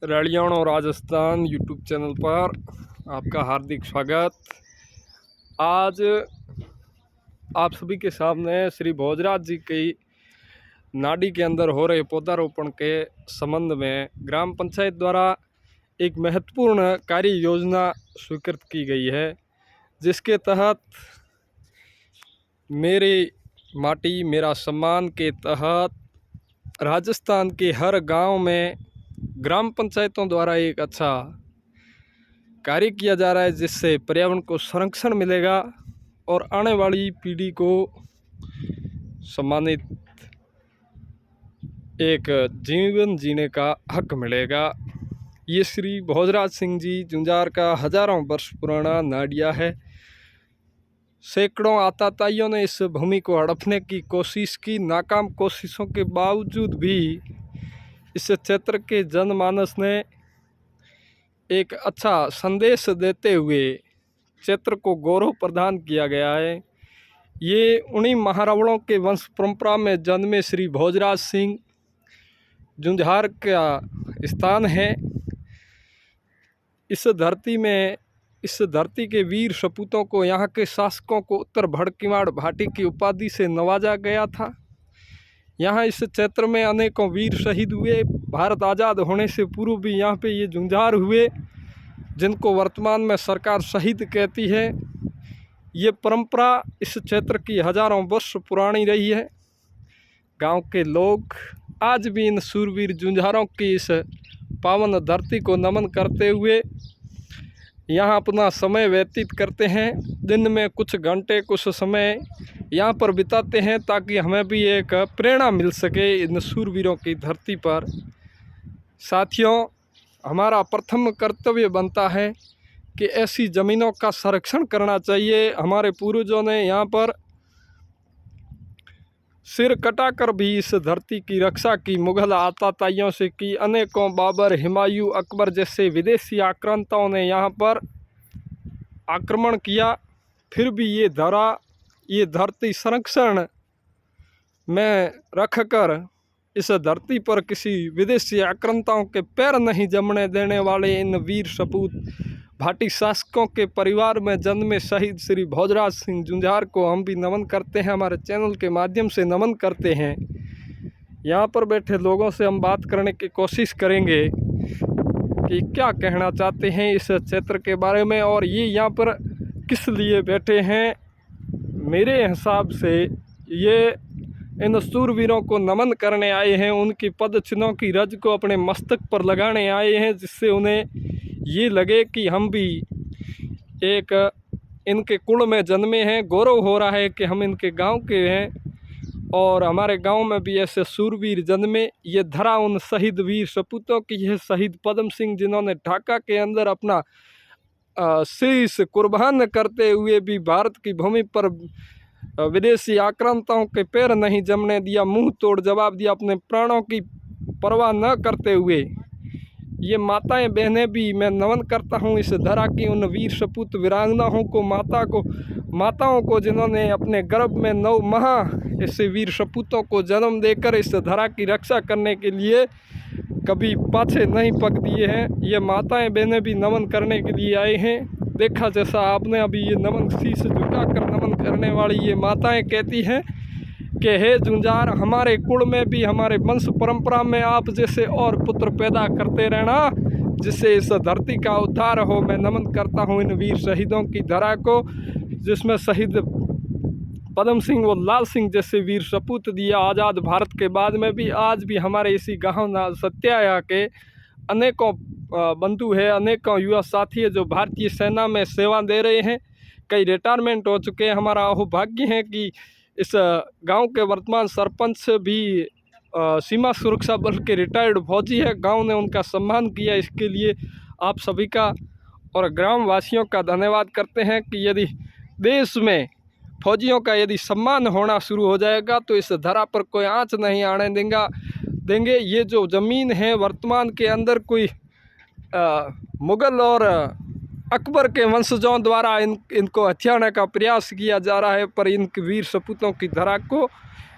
रड़ियाणा Rajasthan YouTube channel पर आपका हार्दिक स्वागत। आज आप सभी के सामने श्री भोजराज जी की नाडी के अंदर हो रहे पौधारोपण के संबंध में ग्राम पंचायत द्वारा एक महत्वपूर्ण कार्य योजना स्वीकृत की गई है, जिसके तहत मेरी माटी मेरा सम्मान के तहत राजस्थान के हर गांव में ग्राम पंचायतों द्वारा एक अच्छा कार्य किया जा रहा है, जिससे पर्यावरण को संरक्षण मिलेगा और आने वाली पीढ़ी को सम्मानित एक जीवन जीने का हक मिलेगा। ये श्री भोजराज सिंह जी जुंजार का हजारों वर्ष पुराना नाडिया है। सैकड़ों आताताइयों ने इस भूमि को हड़पने की कोशिश की। नाकाम कोशिशों के बावजूद भी इस क्षेत्र के जनमानस ने एक अच्छा संदेश देते हुए क्षेत्र को गौरव प्रदान किया गया है। ये उन्हीं महारावणों के वंश परंपरा में जन्मे श्री भोजराज सिंह जुंजार का स्थान है। इस धरती के वीर सपूतों को, यहाँ के शासकों को उत्तर भड़किमाड़ भाटी की उपाधि से नवाजा गया था। यहाँ इस क्षेत्र में अनेकों वीर शहीद हुए। भारत आज़ाद होने से पूर्व भी यहाँ पे ये जुंजार हुए, जिनको वर्तमान में सरकार शहीद कहती है। ये परंपरा इस क्षेत्र की हजारों वर्ष पुरानी रही है। गांव के लोग आज भी इन शूरवीर जुंजारों की इस पावन धरती को नमन करते हुए यहाँ अपना समय व्यतीत करते हैं। दिन में कुछ घंटे कुछ समय यहाँ पर बिताते हैं, ताकि हमें भी एक प्रेरणा मिल सके इन शूरवीरों की धरती पर। साथियों, हमारा प्रथम कर्तव्य बनता है कि ऐसी ज़मीनों का संरक्षण करना चाहिए। हमारे पूर्वजों ने यहाँ पर सिर कटाकर भी इस धरती की रक्षा की, मुग़ल आताताइयों से की। अनेकों बाबर, हुमायूं, अकबर जैसे विदेशी आक्रांताओं ने यहाँ पर आक्रमण किया, फिर भी ये धरती संरक्षण में रखकर इस धरती पर किसी विदेशी आक्रांताओं के पैर नहीं जमने देने वाले इन वीर सपूत भाटी शासकों के परिवार में जन्मे शहीद श्री भोजराज सिंह जुंजार को हम भी नमन करते हैं, हमारे चैनल के माध्यम से नमन करते हैं। यहाँ पर बैठे लोगों से हम बात करने की कोशिश करेंगे कि क्या कहना चाहते हैं इस क्षेत्र के बारे में, और ये यहाँ पर किस लिए बैठे हैं। मेरे हिसाब से ये इन शूरवीरों को नमन करने आए हैं, उनकी पद चिन्हों की रज को अपने मस्तक पर लगाने आए हैं, जिससे उन्हें ये लगे कि हम भी एक इनके कुल में जन्मे हैं। गौरव हो रहा है कि हम इनके गांव के हैं और हमारे गांव में भी ऐसे शूरवीर जन्मे। ये धरा उन शहीद वीर सपूतों की है। शहीद पदम सिंह, जिन्होंने ढाका के अंदर अपना शीश कुर्बान करते हुए भी भारत की भूमि पर विदेशी आक्रांताओं के पैर नहीं जमने दिया, मुंह तोड़ जवाब दिया, अपने प्राणों की परवाह न करते हुए। ये माताएं बहनें भी मैं नमन करता हूँ इस धरा की उन वीर सपूत वीरांगनाओं को, माताओं को जिन्होंने अपने गर्भ में 9 माह ऐसे वीर सपूतों को जन्म देकर इस धरा की रक्षा करने के लिए कभी पाछे नहीं पक दिए हैं। ये माताएं बहनें भी नमन करने के लिए आए हैं। देखा जैसा आपने अभी ये नमन शीश झुकाकर नमन करने वाली ये माताएं कहती हैं कि हे जुंजार, हमारे कुल में भी, हमारे वंश परंपरा में आप जैसे और पुत्र पैदा करते रहना, जिससे इस धरती का उद्धार हो। मैं नमन करता हूँ इन वीर शहीदों की धरा को, जिसमें शहीद पदम सिंह और लाल सिंह जैसे वीर सपूत दिया आज़ाद भारत के बाद में भी। आज भी हमारे इसी गाँव सत्याया के अनेकों बंधु है, अनेकों युवा साथी है जो भारतीय सेना में सेवा दे रहे हैं। कई रिटायरमेंट हो चुके हैं। हमारा अहोभाग्य है कि इस गांव के वर्तमान सरपंच भी सीमा सुरक्षा बल के रिटायर्ड फौजी है। गांव ने उनका सम्मान किया, इसके लिए आप सभी का और ग्रामवासियों का धन्यवाद करते हैं कि यदि देश में फौजियों का यदि सम्मान होना शुरू हो जाएगा तो इस धरा पर कोई आँच नहीं आने देंगे। ये जो ज़मीन है वर्तमान के अंदर कोई मुग़ल और अकबर के वंशजों द्वारा इनको हथियाने का प्रयास किया जा रहा है, पर इन वीर सपूतों की धरा को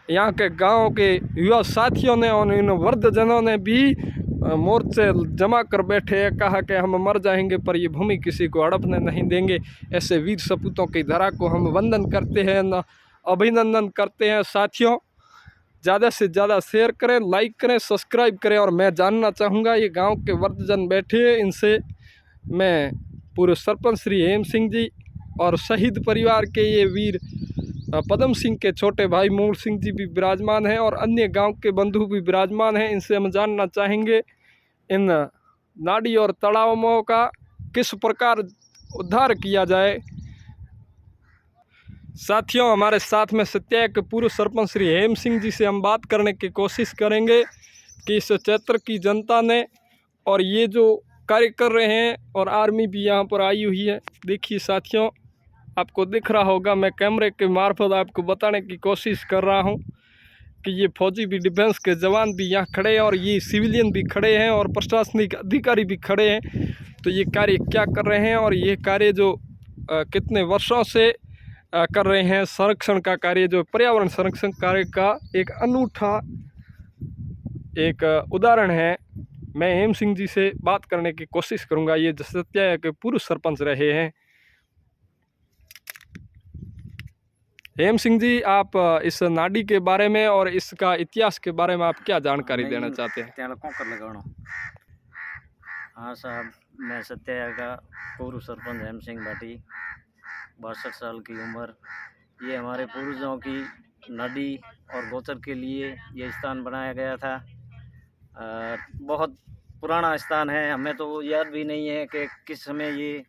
यहाँ के गांव के युवा साथियों ने और इन वृद्धजनों ने भी मोर्चे जमा कर बैठे हैं, कहा कि हम मर जाएंगे पर ये भूमि किसी को हड़पने नहीं देंगे। ऐसे वीर सपूतों की धरा को हम वंदन करते हैं, अभिनंदन करते हैं। साथियों, ज़्यादा से ज़्यादा शेयर करें, लाइक करें, सब्सक्राइब करें। और मैं जानना चाहूँगा, ये गांव के वर्धजन बैठे हैं, इनसे मैं पूर्व सरपंच श्री हेम सिंह जी और शहीद परिवार के ये वीर पदम सिंह के छोटे भाई मूल सिंह जी भी विराजमान हैं और अन्य गांव के बंधु भी विराजमान हैं। इनसे हम जानना चाहेंगे इन नाडी और तालाबों का किस प्रकार उद्धार किया जाए। साथियों, हमारे साथ में सत्या के पूर्व सरपंच श्री हेम सिंह जी से हम बात करने की कोशिश करेंगे कि इस क्षेत्र की जनता ने और ये जो कार्य कर रहे हैं, और आर्मी भी यहाँ पर आई हुई है। देखिए साथियों, आपको दिख रहा होगा, मैं कैमरे के मार्फत आपको बताने की कोशिश कर रहा हूँ कि ये फौजी भी, डिफेंस के जवान भी यहाँ खड़े हैं और ये सिविलियन भी खड़े हैं और प्रशासनिक अधिकारी भी खड़े हैं। तो ये कार्य क्या कर रहे हैं और ये कार्य जो कितने वर्षों से कर रहे हैं, संरक्षण का कार्य, जो पर्यावरण संरक्षण कार्य का एक अनूठा एक उदाहरण है। मैं हेम सिंह जी से बात करने की कोशिश करूंगा। ये सत्या के पूर्व सरपंच रहे हैं। हेम सिंह जी, आप इस नाडी के बारे में और इसका इतिहास के बारे में आप क्या जानकारी देना चाहते हैं? हाँ साहब, मैं सत्या का पूर्व सरपंच हेम सिंह भाटी, 62 साल की उम्र। ये हमारे पूर्वजों की नदी और गोचर के लिए ये स्थान बनाया गया था। बहुत पुराना स्थान है, हमें तो याद भी नहीं है कि किस समय ये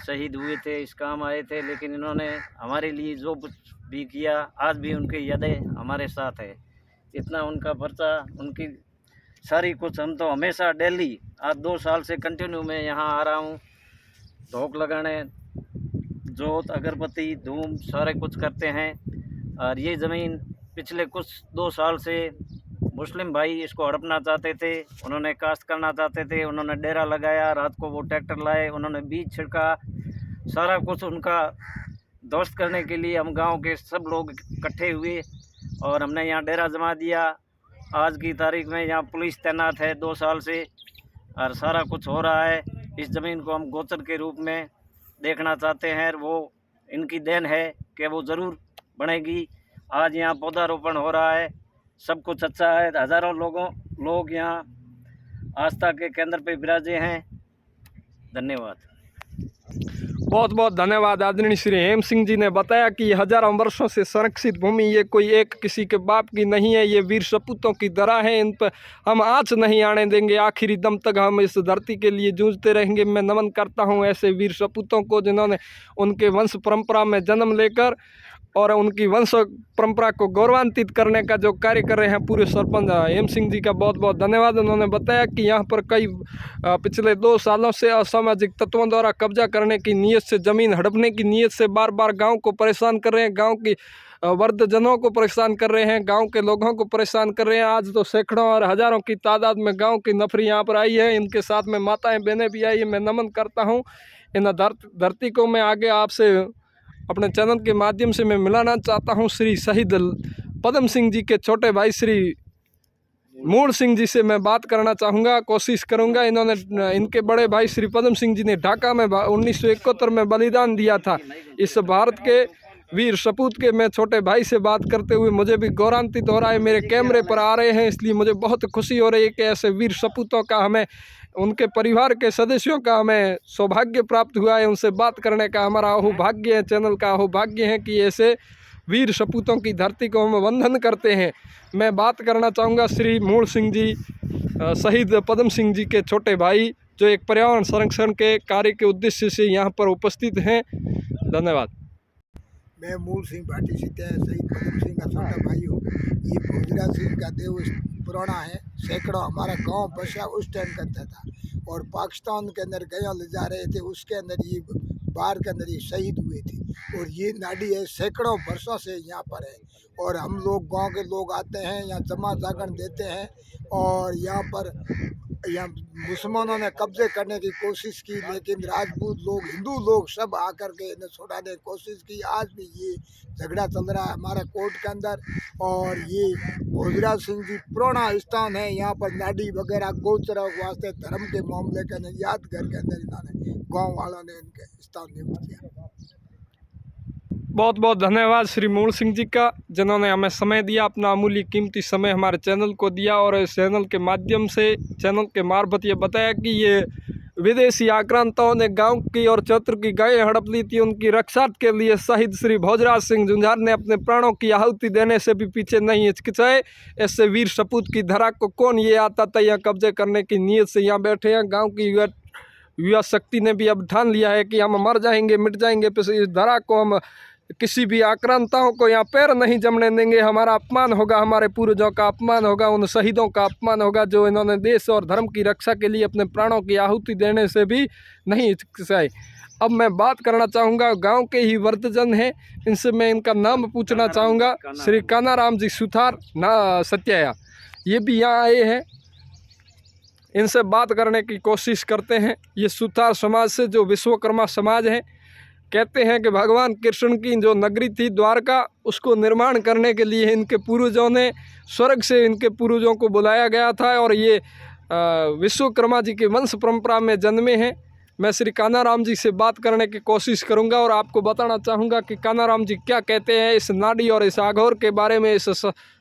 शहीद हुए थे, इस काम आए थे, लेकिन इन्होंने हमारे लिए जो कुछ भी किया, आज भी उनकी यादें हमारे साथ है। इतना उनका पर्चा, उनकी सारी कुछ, हम तो हमेशा डेली, आज 2 साल से कंटिन्यू मैं यहाँ आ रहा हूँ। धोख लगाने, जोत, अगरबत्ती, धूम सारे कुछ करते हैं। और ये ज़मीन पिछले कुछ 2 साल से मुस्लिम भाई इसको हड़पना चाहते थे, उन्होंने काश्त करना चाहते थे, उन्होंने डेरा लगाया, रात को वो ट्रैक्टर लाए, उन्होंने बीज छिड़का, सारा कुछ उनका ध्वस्त करने के लिए हम गांव के सब लोग इकट्ठे हुए और हमने यहाँ डेरा जमा दिया। आज की तारीख में यहाँ पुलिस तैनात है 2 साल से और सारा कुछ हो रहा है। इस ज़मीन को हम गोचर के रूप में देखना चाहते हैं, वो इनकी देन है कि वो ज़रूर बनेगी। आज यहाँ पौधारोपण हो रहा है, सब कुछ अच्छा है। हज़ारों लोग यहाँ आस्था के केंद्र पे विराजे हैं। धन्यवाद। बहुत बहुत धन्यवाद। आदरणीय श्री हेम सिंह जी ने बताया कि हजारों वर्षों से संरक्षित भूमि, ये कोई एक किसी के बाप की नहीं है, ये वीर सपूतों की धरा है। इन पर हम आँच नहीं आने देंगे, आखिरी दम तक हम इस धरती के लिए जूझते रहेंगे। मैं नमन करता हूँ ऐसे वीर सपूतों को, जिन्होंने उनके वंश परंपरा में जन्म लेकर और उनकी वंश परंपरा को गौरवान्वित करने का जो कार्य कर रहे हैं पूरे सरपंच हेम सिंह जी का बहुत बहुत धन्यवाद। उन्होंने बताया कि यहाँ पर कई पिछले 2 सालों से असामाजिक तत्वों द्वारा कब्जा करने की नीयत से, ज़मीन हड़पने की नीयत से बार बार गांव को परेशान कर रहे हैं, गांव की वर्धजनों को परेशान कर रहे हैं, गांव के लोगों को परेशान कर रहे हैं। आज तो सैकड़ों और हज़ारों की तादाद में गाँव की नफरी यहाँ पर आई है, इनके साथ में माताएँ बहनें भी आई है। मैं नमन करता हूँ इन धरती को। मैं आगे आपसे अपने चैनल के माध्यम से मैं मिलाना चाहता हूं श्री शहीद पदम सिंह जी के छोटे भाई श्री मूल सिंह जी से मैं बात करना चाहूँगा, कोशिश करूँगा। इनके बड़े भाई श्री पदम सिंह जी ने ढाका में 1971 में बलिदान दिया था। इस भारत के वीर सपूत के मैं छोटे भाई से बात करते हुए मुझे भी गौरवान्वित हो रहा है। मेरे कैमरे पर आ रहे हैं, इसलिए मुझे बहुत खुशी हो रही है कि ऐसे वीर सपूतों का, हमें उनके परिवार के सदस्यों का हमें सौभाग्य प्राप्त हुआ है। उनसे बात करने का हमारा अहोभाग्य है, चैनल का अहोभाग्य है कि ऐसे वीर सपूतों की धरती को हम वंदन करते हैं। मैं बात करना चाहूँगा श्री मूल सिंह जी, शहीद पदम सिंह जी के छोटे भाई, जो एक पर्यावरण संरक्षण के कार्य के उद्देश्य से यहाँ पर उपस्थित हैं। धन्यवाद। मैं मूल सिंह भाटी सीते शहीद पदम सिंह का छोटा भाई हूँ। ये भोजरा सिंह का देव पुराना है, सैकड़ों हमारा गांव बसा उस टाइम करता था और पाकिस्तान के अंदर गया ले जा रहे थे, उसके अंदर ये बार के अंदर ये शहीद हुए थे। और ये नाडी है, सैकड़ों वर्षों से यहाँ पर है और हम लोग गांव के लोग आते हैं, यहाँ जमा जागरण देते हैं और यहाँ पर यहाँ मुसलमानों ने कब्जे करने की कोशिश की, लेकिन राजपूत लोग, हिंदू लोग सब आकर के इन्हें छुड़ाने की कोशिश की। आज भी ये झगड़ा चल रहा है हमारे कोर्ट के अंदर। और ये भोजराज सिंह जी पुराना स्थान है, यहाँ पर नाडी वगैरह गोचर वास्ते धर्म के मामले के अंदर यादगार के अंदर इन्होंने गाँव वालों ने इनके स्थान नियुक्त किया। बहुत बहुत धन्यवाद श्री मूल सिंह जी का, जिन्होंने हमें समय दिया, अपना अमूल्य कीमती समय हमारे चैनल को दिया और इस चैनल के माध्यम से, चैनल के मार्फत ये बताया कि ये विदेशी आक्रांताओं ने गांव की और चौत्र की गायें हड़प ली थी। उनकी रक्षा के लिए शहीद श्री भोजराज सिंह झुंझार ने अपने प्राणों की आहुति देने से भी पीछे नहीं हिचकिचाए। ऐसे वीर सपूत की धरा को कौन ये आता था यहाँ कब्जे करने की नीयत से यहाँ बैठे हैं। गाँव की युवा शक्ति ने भी अब ठान लिया है कि हम मर जाएंगे, मिट जाएंगे, फिर इस धरा को हम किसी भी आक्रांताओं को यहाँ पैर नहीं जमने देंगे। हमारा अपमान होगा, हमारे पूर्वजों का अपमान होगा, उन शहीदों का अपमान होगा जो इन्होंने देश और धर्म की रक्षा के लिए अपने प्राणों की आहुति देने से भी नहीं हिचकिचाए। अब मैं बात करना चाहूँगा, गांव के ही वर्तजन हैं, इनसे मैं इनका नाम पूछना चाहूँगा। श्री कानाराम जी सुथार ना सत्याया, ये भी यहाँ आए हैं, इनसे बात करने की कोशिश करते हैं। ये सुथार समाज से, जो विश्वकर्मा समाज है, कहते हैं कि भगवान कृष्ण की जो नगरी थी द्वारका, उसको निर्माण करने के लिए इनके पूर्वजों ने, स्वर्ग से इनके पूर्वजों को बुलाया गया था और ये विश्वकर्मा जी के वंश परंपरा में जन्मे हैं। मैं श्री कानाराम जी से बात करने की कोशिश करूंगा और आपको बताना चाहूँगा कि कानाराम जी क्या कहते हैं इस नाडी और इस आघोर के बारे में, इस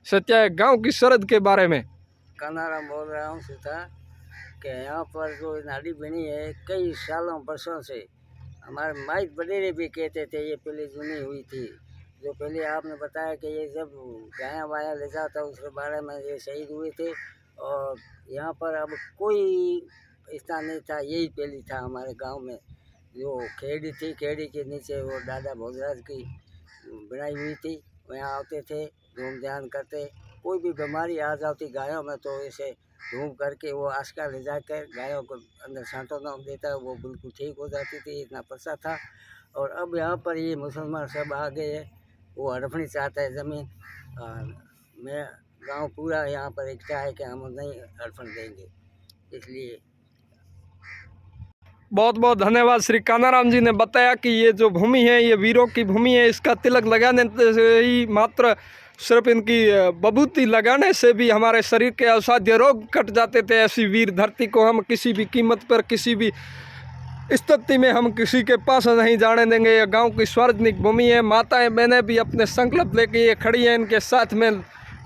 सत्या गाँव की सरहद के बारे में। कानाराम बोल रहा हूँ सीता कि यहाँ पर जो नाडी बनी है कई सालों बरसों से, हमारे माइट बडेरे भी कहते थे ये पहले जुनी हुई थी। जो पहले आपने बताया कि ये जब गाया वाया ले जाता उसके बारे में ये शहीद हुए थे। और यहाँ पर अब कोई स्थान नहीं था, यही पहली था हमारे गांव में। जो खेड़ी थी, खेड़ी के नीचे वो दादा भोजराज की बनाई हुई थी, वहाँ आते थे, धूम ध्यान करते। कोई भी बीमारी आ जाती गायों में तो इसे धूम करके वो आस्का ले जाकर गायों को अंदर सांटो न देता, वो बिल्कुल ठीक हो जाती थी, इतना परसा था। और अब यहाँ पर ये मुसलमान सब आ गए हैं, वो हड़पनी चाहता है ज़मीन। मैं गांव पूरा यहाँ पर इकट्ठा है कि हम नहीं हड़पन देंगे, इसलिए। बहुत बहुत धन्यवाद। श्री कानाराम जी ने बताया कि ये जो भूमि है ये वीरों की भूमि है, इसका तिलक लगाने से ही मात्र सिर्फ इनकी बबूती लगाने से भी हमारे शरीर के असाध्य रोग कट जाते थे। ऐसी वीर धरती को हम किसी भी कीमत पर, किसी भी स्थिति में हम किसी के पास नहीं जाने देंगे। ये गांव की सार्वजनिक भूमि है। माताएं बहनें भी अपने संकल्प लेके ये खड़ी हैं, इनके साथ में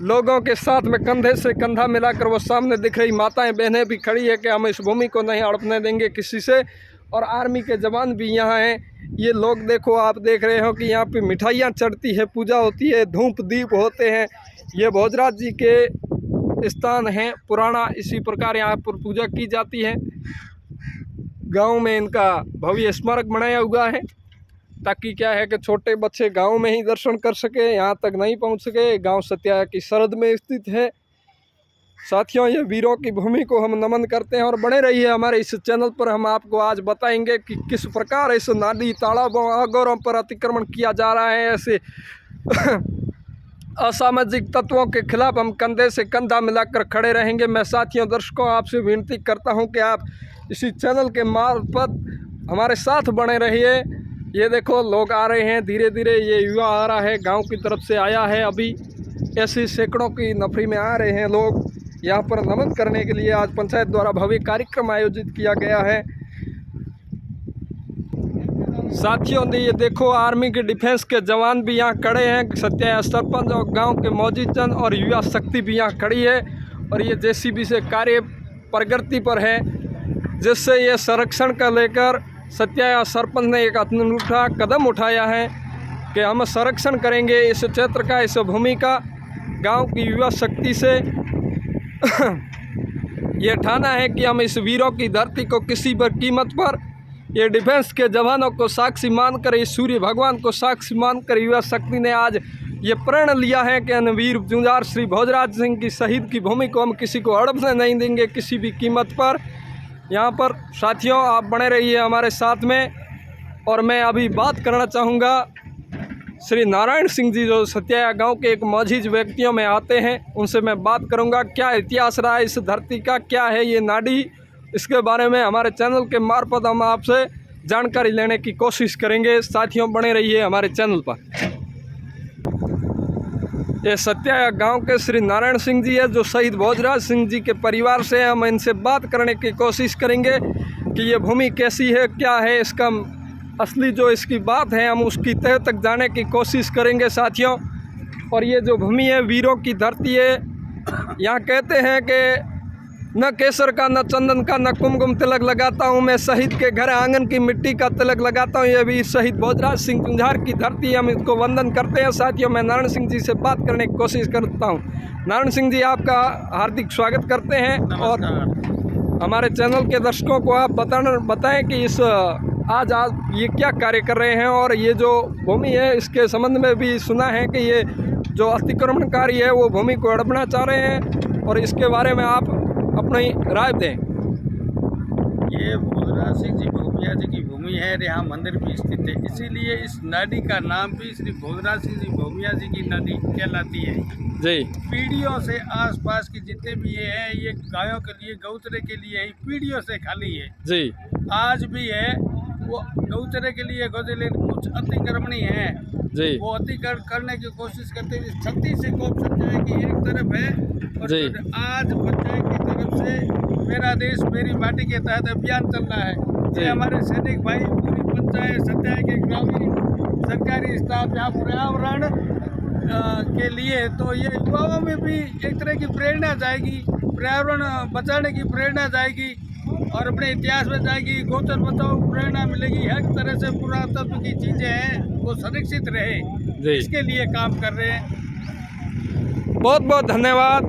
लोगों के साथ में कंधे से कंधा मिलाकर वो सामने दिख रही माताएं बहनें भी खड़ी है कि हम इस भूमि को नहीं हड़पने देंगे किसी से। और आर्मी के जवान भी यहाँ हैं। ये लोग देखो, आप देख रहे हो कि यहाँ पे मिठाइयाँ चढ़ती है, पूजा होती है, धूप दीप होते हैं। ये भोजराज जी के स्थान हैं पुराना, इसी प्रकार यहाँ पर पूजा की जाती है। गांव में इनका भव्य स्मारक बनाया हुआ है ताकि क्या है कि छोटे बच्चे गांव में ही दर्शन कर सके, यहाँ तक नहीं पहुँच सके। गांव सत्या की सरहद में स्थित है। साथियों, ये वीरों की भूमि को हम नमन करते हैं और बने रहिए हमारे इस चैनल पर। हम आपको आज बताएंगे कि किस प्रकार इस नाडी तालाबों आगोरों पर अतिक्रमण किया जा रहा है। ऐसे असामाजिक तत्वों के खिलाफ हम कंधे से कंधा मिलाकर खड़े रहेंगे। मैं साथियों, दर्शकों, आपसे विनती करता हूं कि आप इसी चैनल के मार्फत हमारे साथ बने रहिए। ये देखो, लोग आ रहे हैं धीरे धीरे। ये युवा आ रहा है, गांव की तरफ से आया है। अभी ऐसे सैकड़ों की नफरी में आ रहे हैं लोग यहाँ पर नमन करने के लिए। आज पंचायत द्वारा भव्य कार्यक्रम आयोजित किया गया है। साथियों, ये देखो, आर्मी के डिफेंस के जवान भी यहाँ खड़े हैं। सत्या सरपंच और गांव के मौजूदजन और युवा शक्ति भी यहाँ खड़ी है। और ये जेसीबी से कार्य प्रगति पर है, जिससे ये संरक्षण का लेकर सत्या सरपंच ने एक अनूठा कदम उठाया है कि हम संरक्षण करेंगे इस क्षेत्र का, इस भूमि का। गांव की युवा शक्ति से ये ठाना है कि हम इस वीरों की धरती को किसी भी कीमत पर, ये डिफेंस के जवानों को साक्षी मानकर, इस सूर्य भगवान को साक्षी मानकर युवा शक्ति ने आज ये प्रण लिया है कि वीर झुंझार श्री भोजराज सिंह की शहीद की भूमि को हम किसी को हड़पने नहीं देंगे किसी भी कीमत पर। यहाँ पर साथियों, आप बने रहिए हमारे साथ में। और मैं अभी बात करना चाहूँगा श्री नारायण सिंह जी जो सत्याया गांव के एक मौजूद व्यक्तियों में आते हैं, उनसे मैं बात करूंगा क्या इतिहास रहा है इस धरती का, क्या है ये नाडी, इसके बारे में हमारे चैनल के मार्फत हम आपसे जानकारी लेने की कोशिश करेंगे। साथियों बने रहिए हमारे चैनल पर। ये सत्याया गांव के श्री नारायण सिंह जी है जो शहीद भोजराज सिंह जी के परिवार से हैं। हम इनसे बात करने की कोशिश करेंगे कि ये भूमि कैसी है, क्या है इसका असली जो इसकी बात है, हम उसकी तह तक जाने की कोशिश करेंगे साथियों। और ये जो भूमि है वीरों की धरती है। यहाँ कहते हैं कि न केसर का, न चंदन का, न कुमकुम तिलक लगाता हूँ मैं, शहीद के घर आंगन की मिट्टी का तिलक लगाता हूँ। ये भी शहीद भोजराज सिंह जुंझार की धरती है, हम इसको वंदन करते हैं साथियों। मैं नारायण सिंह जी से बात करने की कोशिश करता हूँ। नारायण सिंह जी आपका हार्दिक स्वागत करते हैं। और हमारे चैनल के दर्शकों को आप बताएं कि इस आज ये क्या कार्य कर रहे हैं, और ये जो भूमि है इसके संबंध में भी सुना है कि ये जो अतिक्रमणकारी है वो भूमि को हड़पना चाह रहे हैं, और इसके बारे में आप अपनी राय दें। ये भोजराज सिंह जी भोपिया जी की भूमि है, यहाँ मंदिर भी स्थित है, इसीलिए इस नाडी का नाम भी श्री भोजराज सिंह जी भोपिया जी की नाडी कहलाती है जी। पीढ़ियों से आसपास की जितने भी ये हैं, ये गायों के लिए, गौचरे के लिए ही पीढ़ियों से खाली है जी। आज भी है वो गौचरे के लिए गौचरे कुछ अतिक्रमणी है जी। वो अतिक्रमण करने की कोशिश करते हुए छत्तीस से कोप संचय की एक तरफ है, और जी। आज पंचायत की तरफ से मेरा देश मेरी माटी के तहत अभियान चल रहा है। ये हमारे सैनिक भाई पूरी पंचायत सत्याया के ग्रामीण सरकारी स्टाफ यहाँ पर्यावरण के लिए, तो ये युवाओं में भी एक तरह की प्रेरणा जाएगी, पर्यावरण बचाने की प्रेरणा जाएगी और अपने इतिहास में जाएगी। गोचर बचाओ प्रेरणा मिलेगी, हर तरह से पुरातत्व की चीज़ें हैं वो संरक्षित रहे, इसके लिए काम कर रहे हैं। बहुत बहुत धन्यवाद।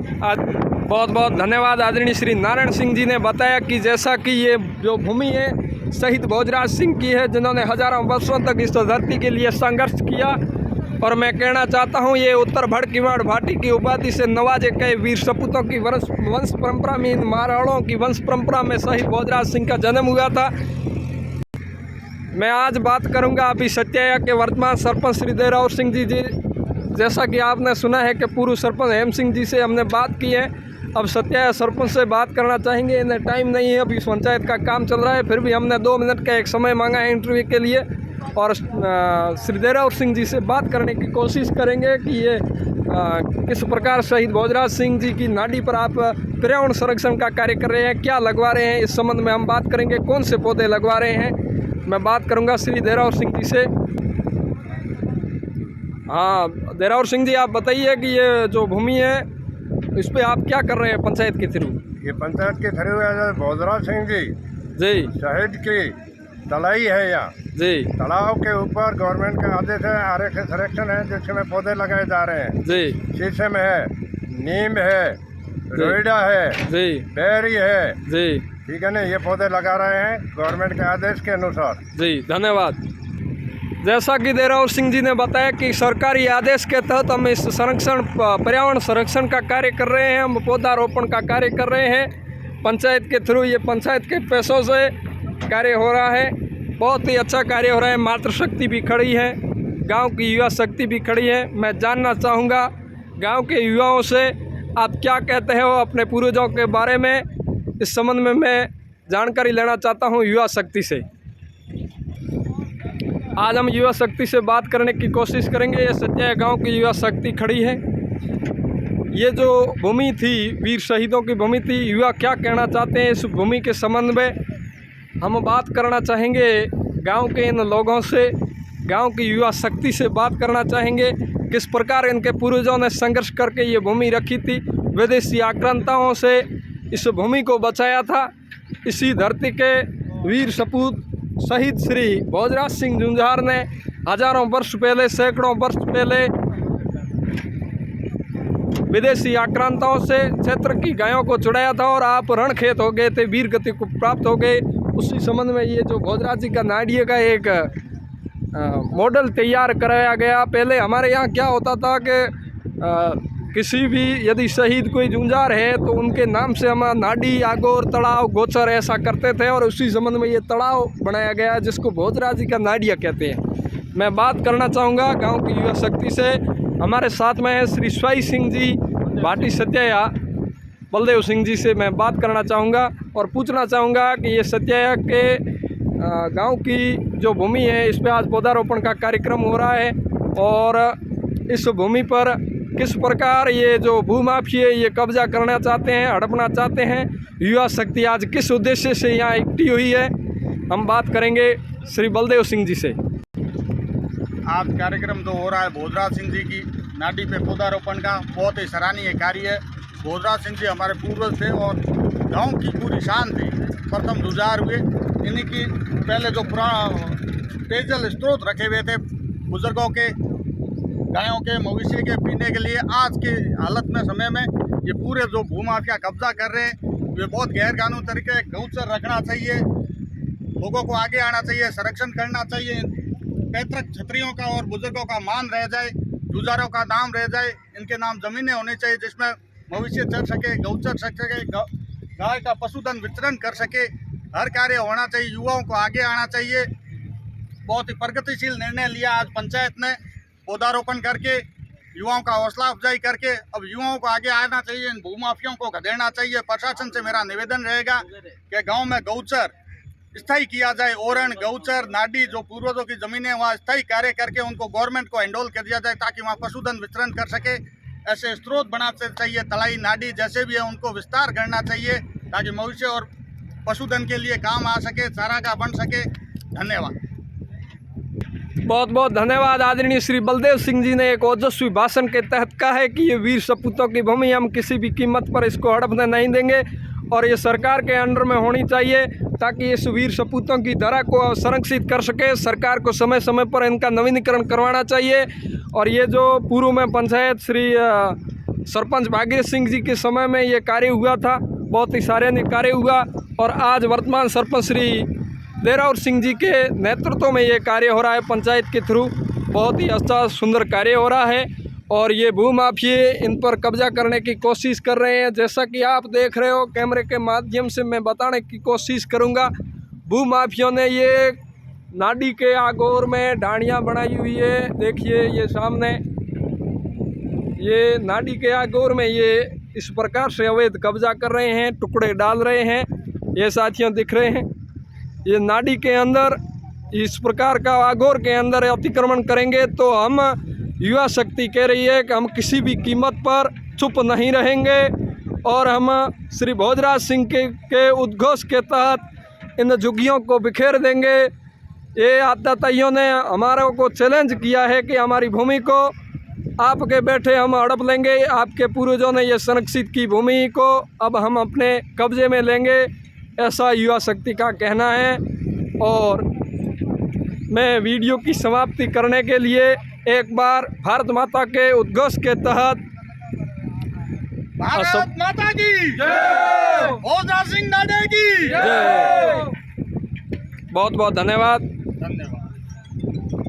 बहुत बहुत धन्यवाद आदरणीय श्री नारायण सिंह जी ने बताया कि जैसा कि ये जो भूमि है शहीद भोजराज सिंह की है, जिन्होंने हजारों वर्षों तक इस धरती के लिए संघर्ष किया। और मैं कहना चाहता हूँ ये उत्तर भड़कीवाड़ भाटी की उपाधि से नवाजे गए वीर सपूतों की वंश परंपरा में, इन महाराणों की वंश परंपरा में शहीद भोजराज सिंह का जन्म हुआ था। मैं आज बात करूँगा अभी सत्याया के वर्तमान सरपंच श्री देवराव सिंह जी। जैसा कि आपने सुना है कि पूर्व सरपंच हेम सिंह जी से हमने बात की है, अब सत्याया सरपंच से बात करना चाहेंगे। इन्हें टाइम नहीं है, अभी पंचायत का काम चल रहा है, फिर भी हमने 2 मिनट का एक समय मांगा है इंटरव्यू के लिए, और श्री देवराव सिंह जी से बात करने की कोशिश करेंगे कि ये किस प्रकार शहीद भोजराज सिंह जी की नाडी पर आप पर्यावरण संरक्षण का कार्य कर रहे हैं, क्या लगवा रहे हैं, इस संबंध में हम बात करेंगे। कौन से पौधे लगवा रहे हैं, मैं बात करूँगा श्री देवराव सिंह जी से। हाँ देवराव सिंह जी, आप बताइए कि ये जो भूमि है इस पे आप क्या कर रहे हैं पंचायत के थ्रू? ये पंचायत के थ्रू भोजराज सिंह जी शहीद की तलाई है यहाँ जी। तालाब के ऊपर गवर्नमेंट का आदेश है, आरक्षण संरक्षण है, जिसमें पौधे लगाए जा रहे हैं जी। शीशम है, नीम है, रोइडा है जी, बेरी है जी, ठीक है ना, ये पौधे लगा रहे हैं गवर्नमेंट के आदेश के अनुसार जी। धन्यवाद। जैसा कि देवराव सिंह जी ने बताया कि सरकारी आदेश के तहत हम इस संरक्षण पर्यावरण संरक्षण का कार्य कर रहे हैं, हम पौधारोपण का कार्य कर रहे हैं पंचायत के थ्रू। ये पंचायत के पैसों से कार्य हो रहा है, बहुत ही अच्छा कार्य हो रहा है। मातृशक्ति भी खड़ी है, गांव की युवा शक्ति भी खड़ी है। मैं जानना चाहूँगा गांव के युवाओं से आप क्या कहते हो अपने पूर्वजों के बारे में, इस संबंध में मैं जानकारी लेना चाहता हूँ युवा शक्ति से। आज हम युवा शक्ति से बात करने की कोशिश करेंगे। ये सत्याया गांव की युवा शक्ति खड़ी है। ये जो भूमि थी वीर शहीदों की भूमि थी, युवा क्या कहना चाहते हैं इस भूमि के संबंध में हम बात करना चाहेंगे। गांव के इन लोगों से, गांव की युवा शक्ति से बात करना चाहेंगे, किस प्रकार इनके पूर्वजों ने संघर्ष करके ये भूमि रखी थी, विदेशी आक्रांताओं से इस भूमि को बचाया था। इसी धरती के वीर सपूत शहीद श्री भोजराज सिंह जुंझार ने हजारों वर्ष पहले, सैकड़ों वर्ष पहले विदेशी आक्रांताओं से क्षेत्र की गायों को छुड़ाया था और आप रणखेत हो गए थे, वीर गति को प्राप्त हो गए। उसी संबंध में ये जो भोजराज जी का नाडिये का एक मॉडल तैयार कराया गया। पहले हमारे यहाँ क्या होता था कि किसी भी यदि शहीद कोई जुंझार है तो उनके नाम से हम नाडी, आगोर, तड़ाव, गोचर ऐसा करते थे, और उसी संबंध में ये तड़ाव बनाया गया जिसको भोजराज जी का नाडिया कहते हैं। मैं बात करना चाहूँगा गांव की युवा शक्ति से। हमारे साथ में है श्री स्वाई सिंह जी भाटी सत्याया। बलदेव सिंह जी से मैं बात करना चाहूँगा और पूछना चाहूँगा कि ये सत्याया के गांव की जो भूमि है इस पे आज पौधारोपण का कार्यक्रम हो रहा है और इस भूमि पर किस प्रकार ये जो भूमाफिया ये कब्जा करना चाहते हैं, हड़पना चाहते हैं, युवा शक्ति आज किस उद्देश्य से यहाँ इकट्ठी हुई है, हम बात करेंगे श्री बलदेव सिंह जी से। आज कार्यक्रम जो हो रहा है भोजराज सिंह जी की नाडी पे पौधारोपण का, बहुत ही सराहनीय कार्य है। भोजराज सिंह जी हमारे पूर्वज थे और गांव की पूरी शान थे, प्रथम जुझार हुए। इन्हीं की पहले जो पुराना पेयजल स्रोत रखे हुए थे बुजुर्गों के, गायों के, मवेशी के पीने के लिए, आज के हालत में समय में ये पूरे जो भूमाफिया कब्जा कर रहे हैं ये बहुत गैर कानूनी तरीके गौचर रखना चाहिए, लोगों को आगे आना चाहिए, संरक्षण करना चाहिए, पैतृक क्षत्रियों का और बुजुर्गों का मान रह जाए, जुझारों का नाम रह जाए, इनके नाम जमीनें होनी चाहिए जिसमें मवेशी चर सके, गौचर चर सके, गाय का पशुधन वितरण कर सके, हर कार्य होना चाहिए, युवाओं को आगे आना चाहिए। बहुत ही प्रगतिशील निर्णय लिया आज पंचायत ने पौधारोपण करके, युवाओं का हौसला अफजाई करके। अब युवाओं को आगे आना चाहिए, इन भूमाफियों को खदेड़ना चाहिए। प्रशासन से मेरा निवेदन रहेगा कि गांव में गौचर स्थायी किया जाए, ओरण, गौचर, नाडी जो पूर्वजों की जमीनें वहाँ स्थायी कार्य करके उनको गवर्नमेंट को हैंडओवर कर दिया जाए ताकि वहाँ पशुधन वितरण कर सके। ऐसे स्रोत बनाते चाहिए, तलाई, नाडी जैसे भी है उनको विस्तार करना चाहिए ताकि मवेशी और पशुधन के लिए काम आ सके, चारा का बन सके। धन्यवाद। बहुत बहुत धन्यवाद। आदरणीय श्री बलदेव सिंह जी ने एक ओजस्वी भाषण के तहत कहा है कि ये वीर सपूतों की भूमि, हम किसी भी कीमत पर इसको हड़पने नहीं देंगे और ये सरकार के अंडर में होनी चाहिए ताकि इस वीर सपूतों की धरा को संरक्षित कर सके। सरकार को समय समय पर इनका नवीनीकरण करवाना चाहिए। और ये जो पूर्व में पंचायत श्री सरपंच भागीरथ सिंह जी के समय में ये कार्य हुआ था, बहुत ही सराहनीय कार्य हुआ और आज वर्तमान सरपंच श्री देरावर सिंह जी के नेतृत्व में ये कार्य हो रहा है पंचायत के थ्रू। बहुत ही अच्छा सुंदर कार्य हो रहा है और ये भूमाफिये इन पर कब्जा करने की कोशिश कर रहे हैं। जैसा कि आप देख रहे हो, कैमरे के माध्यम से मैं बताने की कोशिश करूंगा। भूमाफियों ने ये नाडी के आगोर में ढाणियाँ बनाई हुई है। देखिए ये सामने, ये नाडी के आगोर में ये इस प्रकार से अवैध कब्जा कर रहे हैं, टुकड़े डाल रहे हैं। ये साथियों दिख रहे हैं, ये नाडी के अंदर इस प्रकार का आगोर के अंदर अतिक्रमण करेंगे तो हम युवा शक्ति कह रही है कि हम किसी भी कीमत पर चुप नहीं रहेंगे और हम श्री भोजराज सिंह के उद्घोष के तहत इन झुग्गियों को बिखेर देंगे। ये आताताइयों ने हमारों को चैलेंज किया है कि हमारी भूमि को आपके बैठे हम हड़प लेंगे, आपके पूर्वजों ने ये संरक्षित की भूमि को अब हम अपने कब्जे में लेंगे, ऐसा युवा शक्ति का कहना है। और मैं वीडियो की समाप्ति करने के लिए एक बार भारत माता के उद्घोष के तहत भारत माता की जय, भोजराज सिंह नाडे की जय। बहुत बहुत धन्यवाद। धन्यवाद।